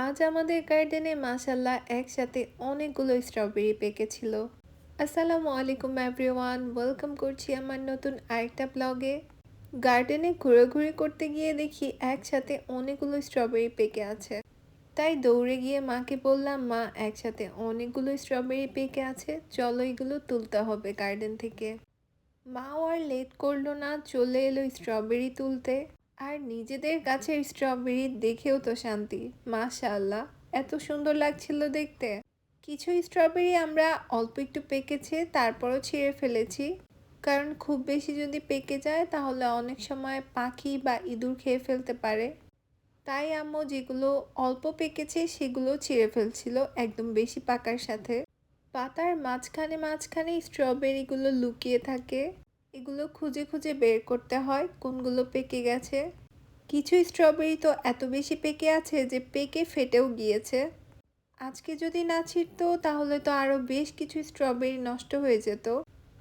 আজ আমাদের গার্ডেনে মাশাল্লাহ একসাথে অনেকগুলো স্ট্রবেরি পেকেছিল। আসসালামু আলাইকুম এভরিওয়ান, ওয়েলকাম করছি আমার নতুন আরেকটা ব্লগে। গার্ডেনে ঘোরাঘুরি করতে গিয়ে দেখি একসাথে অনেকগুলো স্ট্রবেরি পেকে আছে। তাই দৌড়ে গিয়ে মাকে বললাম, মা একসাথে অনেকগুলো স্ট্রবেরি পেকে আছে, চলো এগুলো তুলতে হবে গার্ডেন থেকে। মাও আর লেট করলো না, চলে এলো স্ট্রবেরি তুলতে। আর নিজেদের গাছের স্ট্রবেরি দেখেও তো শান্তি। মাশাআল্লাহ, এত সুন্দর লাগছিল দেখতে। কিছু স্ট্রবেরি আমরা অল্প একটু পেকেছে তারপরও ছিঁড়ে ফেলেছি, কারণ খুব বেশি যদি পেকে যায় তাহলে অনেক সময় পাখি বা ইঁদুর খেয়ে ফেলতে পারে। তাই আম্মু যেগুলো অল্প পেকেছে সেগুলো ছিঁড়ে ফেলছিল একদম বেশি পাকার সাথে। পাতার মাঝখানে মাঝখানে স্ট্রবেরিগুলো লুকিয়ে থাকে, এগুলো খুঁজে খুঁজে বের করতে হয় কোনগুলো পেকে গেছে। কিছু স্ট্রবেরি তো এত বেশি পেকে আছে যে পেকে ফেটেও গিয়েছে। আজকে যদি না ছিঁড়তো তাহলে তো আরো বেশ কিছু স্ট্রবেরি নষ্ট হয়ে যেত।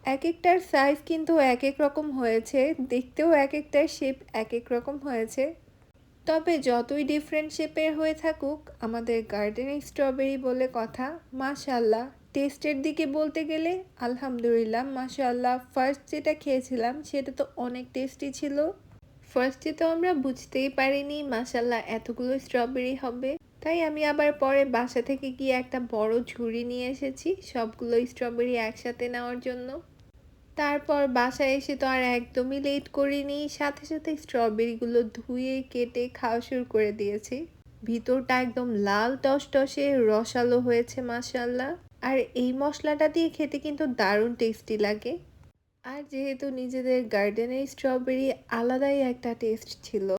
এক একটার সাইজ কিন্তু এক এক রকম হয়েছে, দেখতেও এক একটার শেপ এক এক রকম হয়েছে। তবে যতই ডিফারেন্ট শেপের হয়ে থাকুক, আমাদের গার্ডেনের স্ট্রবেরি বলে কথা। মাশাল্লাহ, টেস্টের দিকে বলতে গেলে আলহামদুলিল্লাহ মাশাল্লাহ, ফার্স্ট যেটা খেয়েছিলাম সেটা তো অনেক টেস্টি ছিল। ফার্স্টে তো আমরা বুঝতেই পারিনি মাশাল্লাহ এতগুলো স্ট্রবেরি হবে। তাই আমি আবার পরে বাসা থেকে গিয়ে একটা বড় ঝুড়ি নিয়ে এসেছি সবগুলো স্ট্রবেরি একসাথে নেওয়ার জন্য। তারপর বাসায় এসে তো আর একদমই লেট করিনি, সাথে সাথে স্ট্রবেরিগুলো ধুয়ে কেটে খাওয়া শুরু করে দিয়েছি। ভিতরটা একদম লাল টসটসে রসালো হয়েছে মাশাল্লাহ। আর এই মশলাটা দিয়ে খেতে কিন্তু দারুণ টেস্টি লাগে। আর যেহেতু নিজেদের গার্ডেনের স্ট্রবেরি, আলাদাই একটা টেস্ট ছিল।